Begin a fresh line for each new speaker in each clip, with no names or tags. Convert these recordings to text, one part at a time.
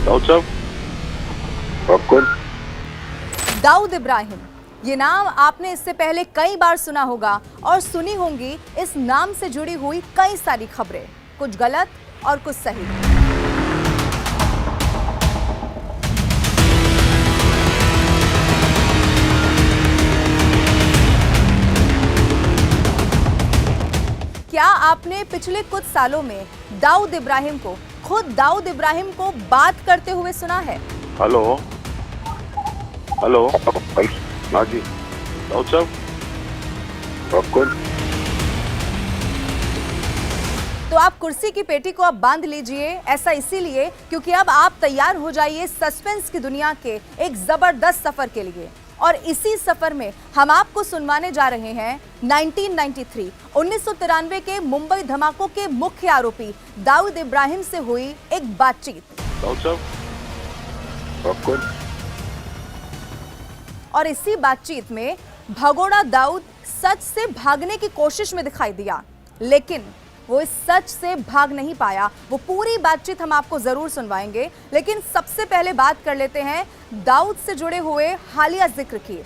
दाऊद साहब, आप कौन?
दाऊद इब्राहिम, ये नाम आपने इससे पहले कई बार सुना होगा और सुनी होंगी इस नाम से जुड़ी हुई कई सारी खबरें, कुछ गलत और कुछ सही। क्या आपने पिछले कुछ सालों में दाऊद इब्राहिम को, खुद दाऊद इब्राहिम को बात करते हुए सुना है?
हेलो हेलो, हाँ जी, दाऊद साहब, आप कौन?
तो आप कुर्सी की पेटी को अब बांध लीजिए, ऐसा इसीलिए क्योंकि अब आप तैयार हो जाइए सस्पेंस की दुनिया के एक जबरदस्त सफर के लिए। और इसी सफर में हम आपको सुनवाने जा रहे हैं 1993 के मुंबई धमाकों के मुख्य आरोपी दाऊद इब्राहिम से हुई एक बातचीत।
दाऊद साहब, आप कौन?
और इसी बातचीत में भगोड़ा दाऊद सच से भागने की कोशिश में दिखाई दिया, लेकिन वो इस सच से भाग नहीं पाया। वो पूरी बातचीत हम आपको जरूर सुनवाएंगे, लेकिन सबसे पहले बात कर लेते हैं दाऊद से जुड़े हुए हालिया जिक्र की।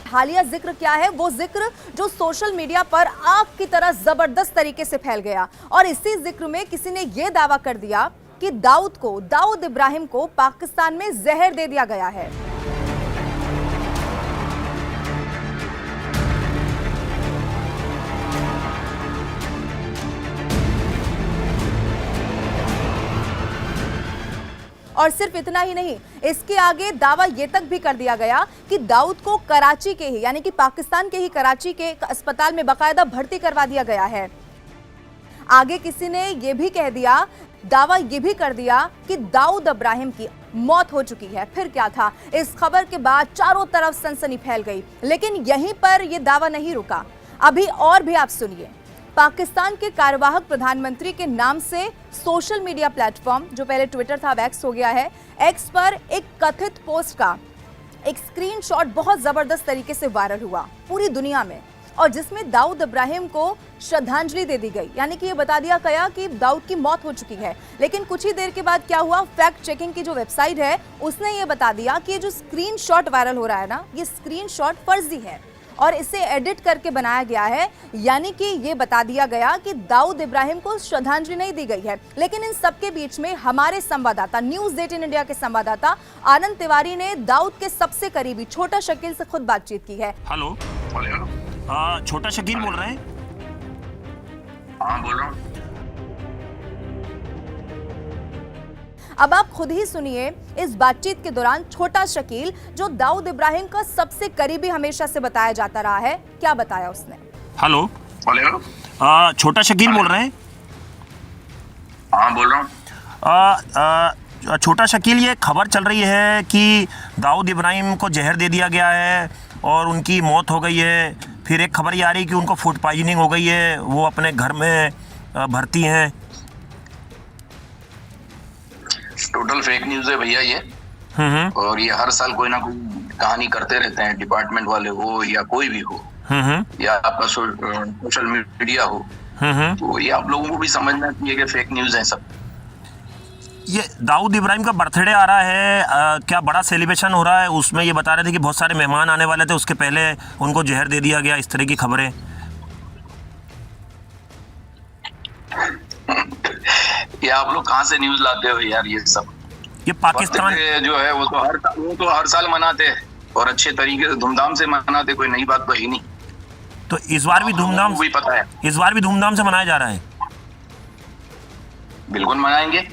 हालिया जिक्र क्या है? वो जिक्र जो सोशल मीडिया पर आग की तरह जबरदस्त तरीके से फैल गया। और इसी जिक्र में किसी ने यह दावा कर दिया कि दाऊद इब्राहिम को पाकिस्तान में जहर दे दिया गया है। और सिर्फ इतना ही नहीं, इसके आगे दावा यह तक भी कर दिया गया कि दाऊद को कराची के ही, यानी कि पाकिस्तान के ही कराची के अस्पताल में बाकायदा भर्ती करवा दिया गया है। आगे किसी ने यह भी कह दिया, दावा यह भी कर दिया कि दाऊद इब्राहिम की मौत हो चुकी है। फिर क्या था? इस खबर के बाद चारों तरफ सनसनी फैल गई, लेकिन यहीं पर यह दावा नहीं रुका। अभी और भी आप सुनिए। पाकिस्तान के कार्यवाहक प्रधानमंत्री के नाम से सोशल मीडिया प्लेटफॉर्म, जो पहले ट्विटर था अब एक्स हो गया है, एक्स पर एक कथित पोस्ट का एक स्क्रीनशॉट बहुत जबरदस्त तरीके से वायरल हुआ पूरी दुनिया में, और जिसमें दाऊद इब्राहिम को श्रद्धांजलि दे दी गई, यानी कि ये बता दिया गया कि दाऊद की मौत हो चुकी है। लेकिन कुछ ही देर के बाद क्या हुआ? फैक्ट चेकिंग की जो वेबसाइट है उसने ये बता दिया कि ये जो स्क्रीनशॉट वायरल हो रहा है ना, ये स्क्रीनशॉट फर्जी है और इसे एडिट करके बनाया गया है। यानी कि ये बता दिया गया कि दाऊद इब्राहिम को श्रद्धांजलि नहीं दी गई है। लेकिन इन सबके बीच में हमारे संवाददाता, न्यूज़ 18 इंडिया के संवाददाता आनंद तिवारी ने दाऊद के सबसे करीबी छोटा शकील से खुद बातचीत की है।
हेलो, छोटा शकील बोल रहे हैं?
हाँ, बोल रहा हूँ।
अब आप खुद ही सुनिए इस बातचीत के दौरान छोटा शकील, जो दाऊद इब्राहिम का सबसे करीबी हमेशा से बताया जाता रहा है, क्या बताया उसने।
हेलो, छोटा शकील बोल रहे हैं?
हाँ, बोल रहा हूँ।
छोटा शकील, ये खबर चल रही है कि दाऊद इब्राहिम को जहर दे दिया गया है और उनकी मौत हो गई है। फिर एक खबर ये आ रही है कि उनको फूड पॉइजनिंग हो गई है, वो अपने घर में भर्ती हैं।
टोटल फेक न्यूज है भैया ये। और ये हर साल कोई ना कोई कहानी करते रहते हैं, डिपार्टमेंट वाले हो या कोई भी हो, या आपका सोशल मीडिया हो। तो ये आप लोगों को भी समझना चाहिए कि फेक न्यूज है सब।
ये दाऊद इब्राहिम का बर्थडे आ रहा है, क्या बड़ा सेलिब्रेशन हो रहा है? उसमें ये बता रहे थे कि बहुत सारे मेहमान आने वाले थे, उसके पहले उनको जहर दे दिया गया, इस तरह की खबरें।
ये आप लोग कहाँ से न्यूज लाते हो यार? ये सब
ये पाकिस्तान
जो है वो तो हर साल मनाते हैं और अच्छे तरीके से धूमधाम से मनाते, कोई नई बात तो है नहीं।
तो इस बार भी धूमधाम,
भी पता है,
इस बार भी धूमधाम से मनाया जा रहा है।
बिल्कुल मनाएंगे।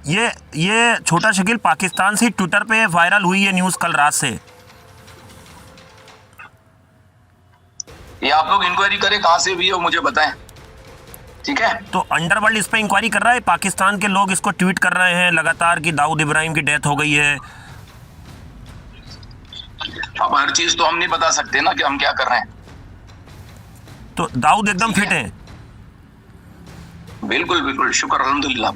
ये छोटा शकील, पाकिस्तान से ट्विटर पे वायरल हुई है न्यूज़ कल रात से।
ये आप लोग इंक्वायरी करें कहाँ से भी हो, मुझे बताएं, ठीक है?
तो अंडरवर्ल्ड इस पे इंक्वायरी कर रहा है, पाकिस्तान के लोग इसको ट्वीट कर रहे हैं लगातार कि दाऊद इब्राहिम की डेथ हो गई है।
अब हर चीज तो हम नहीं बता सकते ना कि हम क्या कर रहे हैं।
तो दाऊद एकदम फिट है?
बिल्कुल बिल्कुल, शुक्र अल्हम्दुलिल्लाह।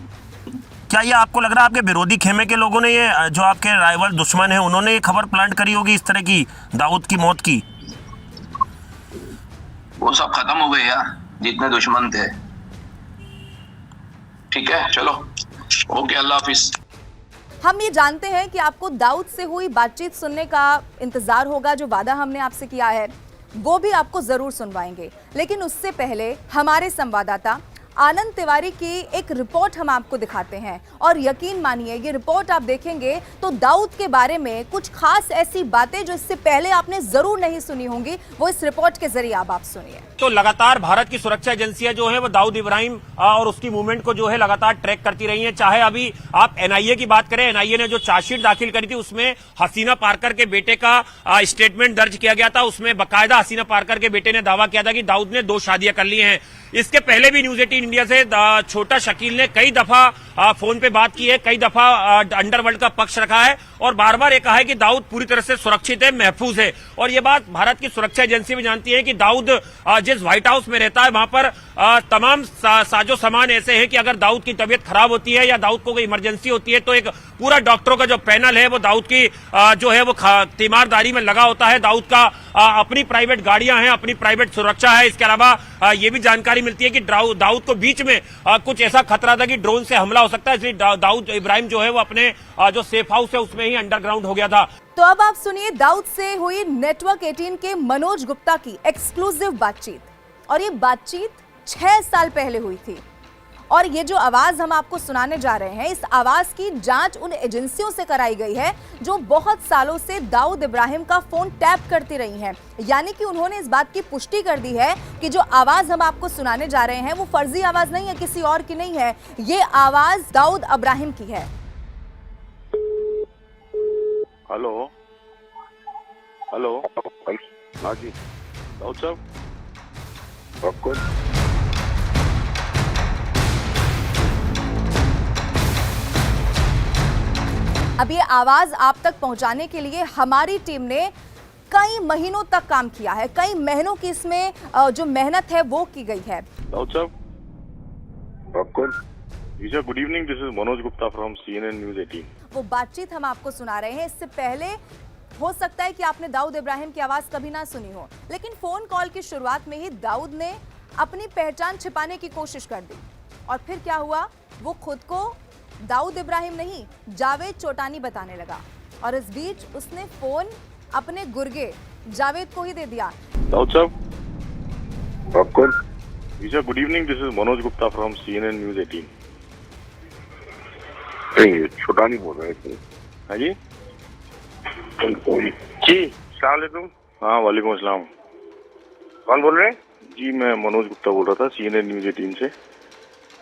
क्या ये आपको लग रहा है आपके विरोधी खेमे के लोगों ने, ये जो आपके राइवल दुश्मन है, उन्होंने ये खबर प्लांट करी होगी इस तरह की दाऊद की मौत की?
वो सब खत्म हो गए यार, जितने दुश्मन थे। ठीक है, चलो ओके, अल्लाह हाफिज।
हम ये जानते हैं कि आपको दाऊद से हुई बातचीत सुनने का इंतजार होगा। जो वादा हमने आपसे किया है वो भी आपको जरूर सुनवाएंगे, लेकिन उससे पहले हमारे संवाददाता आनंद तिवारी की एक रिपोर्ट हम आपको दिखाते हैं। और यकीन मानिए, ये रिपोर्ट आप देखेंगे तो दाऊद के बारे में कुछ खास ऐसी बातें जो इससे पहले आपने जरूर नहीं सुनी होंगी, वो इस रिपोर्ट के जरिए आप सुनिए।
तो लगातार भारत की सुरक्षा एजेंसियां जो है वो दाऊद इब्राहिम और उसकी मूवमेंट को जो है लगातार ट्रैक करती रही हैं। चाहे अभी आप एनआईए की बात करें, एनआईए ने जो चार्जशीट दाखिल करी थी उसमें हसीना पारकर के बेटे का स्टेटमेंट दर्ज किया गया था। उसमें बाकायदा हसीना पारकर के बेटे ने दावा किया था कि दाऊद ने 2 शादियां कर ली हैं। इसके पहले भी न्यूज 18 इंडिया से छोटा शकील ने कई दफा फोन पे बात की है, कई दफा अंडरवर्ल्ड का पक्ष रखा है और बार बार ये कहा है कि दाऊद पूरी तरह से सुरक्षित है, महफूज है। और ये बात भारत की सुरक्षा एजेंसी भी जानती है कि दाऊद जिस व्हाइट हाउस में रहता है वहां पर तमाम साजो सामान ऐसे हैं कि अगर दाऊद की तबीयत खराब होती है या दाऊद को कोई इमरजेंसी होती है तो एक पूरा डॉक्टरों का जो पैनल है वो दाऊद की जो है वो तीमारदारी में लगा होता है। दाऊद का अपनी प्राइवेट गाड़ियां हैं, अपनी प्राइवेट सुरक्षा है। इसके अलावा ये भी जानकारी मिलती है कि दाऊद को बीच में कुछ ऐसा खतरा था कि ड्रोन से हमला हो सकता है, इसलिए दाऊद इब्राहिम जो है वो अपने जो सेफ हाउस है उसमें ही अंडरग्राउंड हो गया था।
तो अब आप सुनिए दाऊद से हुई नेटवर्क 18 के मनोज गुप्ता की एक्सक्लूसिव बातचीत। और ये बातचीत 6 साल पहले हुई थी। और ये जो आवाज हम आपको सुनाने जा रहे हैं, इस आवाज की जांच उन एजेंसियों से कराई गई है जो बहुत सालों से दाऊद इब्राहिम का फोन टैप करती रही हैं। यानी कि उन्होंने इस बात की पुष्टि कर दी है कि जो आवाज हम आपको सुनाने जा रहे हैं वो फर्जी आवाज नहीं है, किसी और की नहीं है, ये आवाज दाऊद इब्राहिम की है।
हेलो हेलो, हाँ जी दाऊद साहब, आपको
अब ये आवाज आप तक पहुंचाने के लिए हमारी टीम ने कई महीनों तक काम किया है, कई महीनों की इसमें जो मेहनत है वो की गई है।
दाऊद साहब, आपको good evening, this is Manoj Gupta from CNN news 18।
वो बातचीत हम आपको सुना रहे हैं। इससे पहले हो सकता है कि आपने दाऊद इब्राहिम की आवाज कभी ना सुनी हो, लेकिन फोन कॉल की शुरुआत में ही दाऊद ने अपनी पहचान छिपाने की कोशिश कर दी। और फिर क्या हुआ, वो खुद को दाऊद इब्राहिम नहीं जावेद चोटानी बताने लगा। और इस बीच उसने फोन अपने गुर्गे जावेद को ही दे दिया।
दाऊद साहब, आपको good evening, this is Manoj Gupta from CNN news 18। छोटानी बोल रहे हैं? हाँ जी जी, अस्सलाम वालेकुम। हाँ वालेकुम अस्सलाम। कौन बोल रहे हैं? जी मैं मनोज गुप्ता बोल रहा था CNN न्यूज 18 से।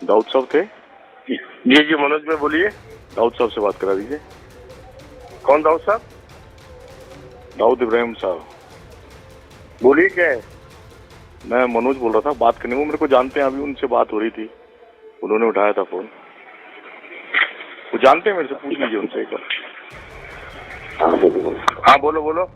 दाऊद साहब थे? जी जी मनोज में बोलिए। दाऊद साहब से बात करा दीजिए। कौन दाऊद साहब? दाऊद इब्राहिम साहब। बोलिए क्या है? मैं मनोज बोल रहा था, बात करने को मेरे को जानते हैं, अभी उनसे बात हो रही थी, उन्होंने उठाया था फोन। वो जानते हैं मेरे से, पूछ लीजिए उनसे एक बार। हाँ बोलो बोलो।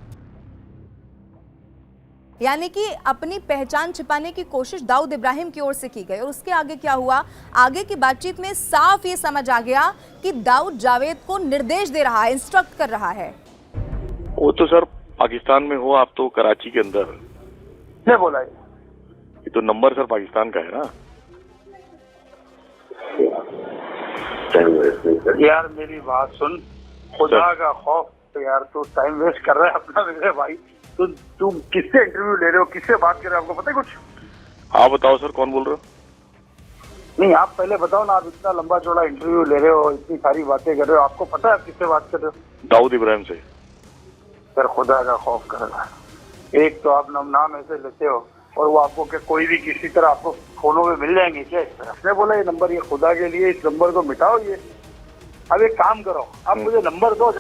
यानी कि अपनी पहचान छिपाने की कोशिश दाऊद इब्राहिम की ओर से की गई। और उसके आगे क्या हुआ, आगे की बातचीत में साफ ये समझ आ गया कि दाऊद जावेद को निर्देश दे रहा है, इंस्ट्रक्ट कर रहा है।
वो तो सर पाकिस्तान में हो, आप तो कराची के अंदर। क्या बोला है? ये तो नंबर सर पाकिस्तान का है ना।
यार मेरी बात सुन, खुदा का खौफ, तो यार तू टाइम वेस्ट कर रहा है अपना मेरे भाई। तू किससे इंटरव्यू ले रहे हो, किससे बात कर रहे हो, आपको पता है कुछ?
हाँ बताओ सर, कौन बोल रहे हो?
नहीं आप पहले बताओ ना, आप इतना लंबा चौड़ा इंटरव्यू ले रहे हो, इतनी सारी बातें कर रहे हो, आपको पता है आप किससे बात कर रहे हो?
दाऊद इब्राहिम से।
सर खुदा का खौफ कर रहा है। एक तो आप नाम ऐसे लेते हो और वो आपको क्या कोई भी किसी तरह आपको फोनों में मिल जाएंगे क्या? उसने बोला ये नंबर, ये खुदा के लिए इस नंबर को मिटाओ। ये अब एक काम करो, आप मुझे नंबर दो,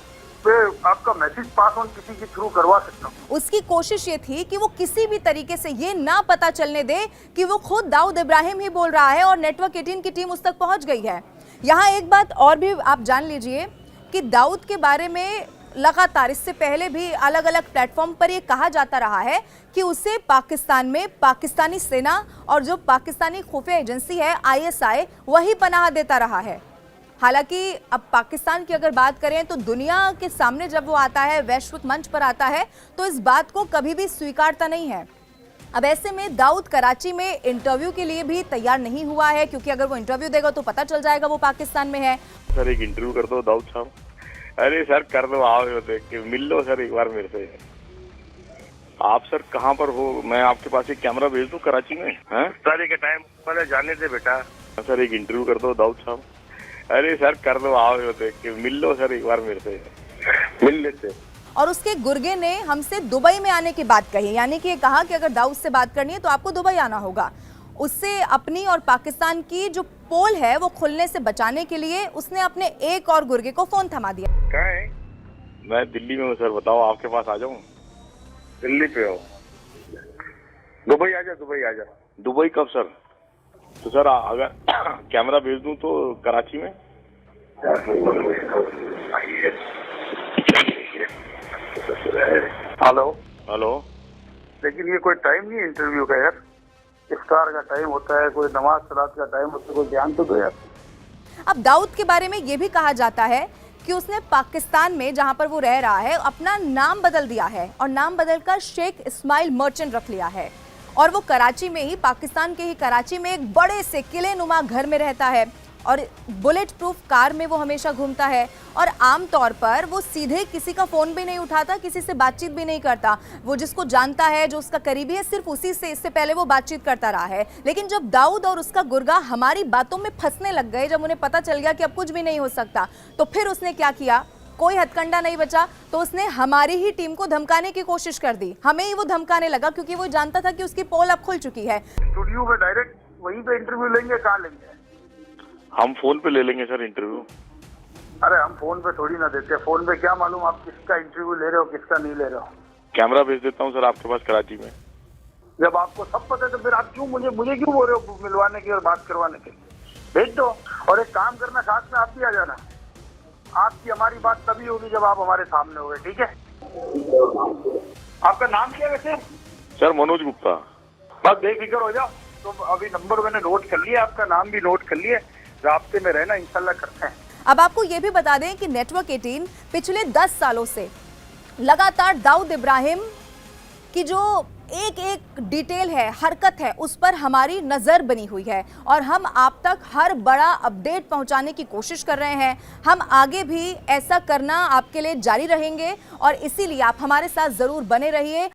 आपका मैसेज पास ऑन किसी के थ्रू करवा सकता हूँ।
उसकी कोशिश ये थी कि वो किसी भी तरीके से ये ना पता चलने दे कि वो खुद दाऊद इब्राहिम ही बोल रहा है। और नेटवर्क 18 की टीम उस तक पहुंच गई है। यहाँ एक बात और भी आप जान लीजिए कि दाऊद के बारे में लगातार इससे पहले भी अलग अलग प्लेटफॉर्म पर ये कहा जाता रहा है कि उसे पाकिस्तान में पाकिस्तानी सेना और जो पाकिस्तानी खुफिया एजेंसी है ISI वही पनाह देता रहा है। हालांकि अब पाकिस्तान की अगर बात करें तो दुनिया के सामने जब वो आता है, वैश्विक मंच पर आता है, तो इस बात को कभी भी स्वीकारता नहीं है। अब ऐसे में दाऊद कराची में इंटरव्यू के लिए भी तैयार नहीं हुआ है, क्योंकि अगर वो इंटरव्यू देगा तो पता चल जाएगा वो पाकिस्तान में है।
सर एक इंटरव्यू कर दो दाऊद साहब। अरे सर कर दो, आओ देख के मिल लो सर एक बार मेरे से। आप सर कहाँ पर हो? मैं आपके पास एक कैमरा भेज दूं कराची में? हैं सर एक टाइम पहले जाने से बेटा। सर एक इंटरव्यू कर दो दाऊद साहब। अरे सर कर दो, आओ देख के मिल लो सर एक बार मेरे से। मिल लेते।
और उसके गुर्गे ने हमसे दुबई में आने की बात कही, यानी कि ये कहा कि अगर दाऊद से बात करनी है तो आपको दुबई आना होगा। उससे अपनी और पाकिस्तान की जो पोल है वो खुलने से बचाने के लिए उसने अपने एक और गुर्गे को फोन थमा दिया।
कहाँ है? मैं दिल्ली में हूँ सर, बताओ आपके पास आ जाऊँ? दिल्ली पे हो? दुबई आ जा, दुबई आ जा। दुबई कब सर? तो सर अगर कैमरा भेज दूं तो कराची में?
Hello
hello.
लेकिन ये कोई टाइम नहीं है इंटरव्यू का यार। इफ्तार का टाइम होता है, कोई नमाज सलात का टाइम होता है, कोई ध्यान तो दो यार।
अब दाऊद के बारे में ये भी कहा जाता है कि उसने पाकिस्तान में जहां पर वो रह रहा है अपना नाम बदल दिया है और नाम बदलकर शेख इस्माइल मर्चेंट रख लिया है, और वो कराची में ही, पाकिस्तान के ही कराची में एक बड़े से किले नुमा घर में रहता है और बुलेट प्रूफ कार में वो हमेशा घूमता है। और आम तौर पर वो सीधे किसी का फोन भी नहीं उठाता, किसी से बातचीत भी नहीं करता। वो जिसको जानता है, जो उसका करीबी है, सिर्फ उसी से इससे पहले वो बातचीत करता रहा है। लेकिन जब दाऊद और उसका गुर्गा हमारी बातों में फंसने लग गए, जब उन्हें पता चल गया कि अब कुछ भी नहीं हो सकता, तो फिर उसने क्या किया? कोई हथकंडा नहीं बचा, तो उसने हमारी ही टीम को धमकाने की कोशिश कर दी। हमें ही वो धमकाने लगा क्योंकि वो जानता था कि उसकी पोल अब खुल चुकी है।
स्टूडियो में डायरेक्ट वहीं पे इंटरव्यू लेंगे? कहाँ लेंगे?
हम फोन पे ले लेंगे सर इंटरव्यू।
अरे हम फोन पे थोड़ी ना देते। फोन पे क्या मालूम आप किसका इंटरव्यू ले रहे हो, किसका नहीं ले रहे हो।
कैमरा भेज देता हूँ सर आपके पास कराची में।
जब आपको सब पता है तो फिर आप क्यों मुझे क्यों बोल रहे हो मिलवाने की और बात करवाने की? भेज दो। और एक काम करना, साथ में आप भी आ जाना। आपकी हमारी बात तभी होगी जब आप हमारे सामने होंगे, ठीक है? आपका नाम क्या है वैसे?
सर मनोज गुप्ता।
बस बेफिक्र हो जाओ। तो अभी नंबर मैंने नोट कर लिया, आपका नाम भी नोट कर लिया। राब्ते में रहना, इंशाल्लाह करते हैं।
अब आपको ये भी बता दें कि नेटवर्क 18 पिछले 10 सालों से लगातार दाऊद इब्राहिम की जो एक एक डिटेल है, हरकत है, उस पर हमारी नज़र बनी हुई है और हम आप तक हर बड़ा अपडेट पहुंचाने की कोशिश कर रहे हैं। हम आगे भी ऐसा करना आपके लिए जारी रहेंगे और इसीलिए आप हमारे साथ ज़रूर बने रहिए।